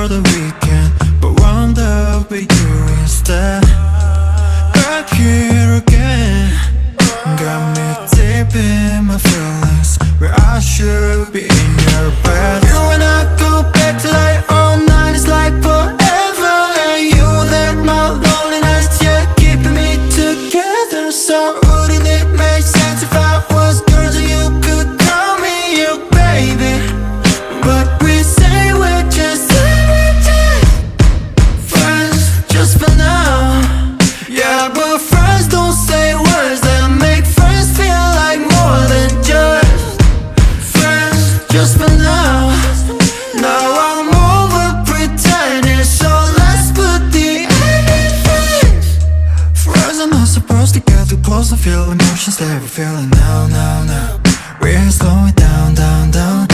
for the weekend, but wound up with you instead. Back here again, got me deep in my feelings, where I should be in your bed. You and I go back to like all night, it's like forever. And you let my loneliness, yeah, keeping me together. So wouldn't it make sense if I was yours and you could call me your baby? But we say we're just friends, just for now. Yeah, but friends don't say words that make friends feel like more than just friends, just for now. Now I'm over pretending, so let's put the end in friends. Friends are not supposed to get too close to feel emotions that we're feeling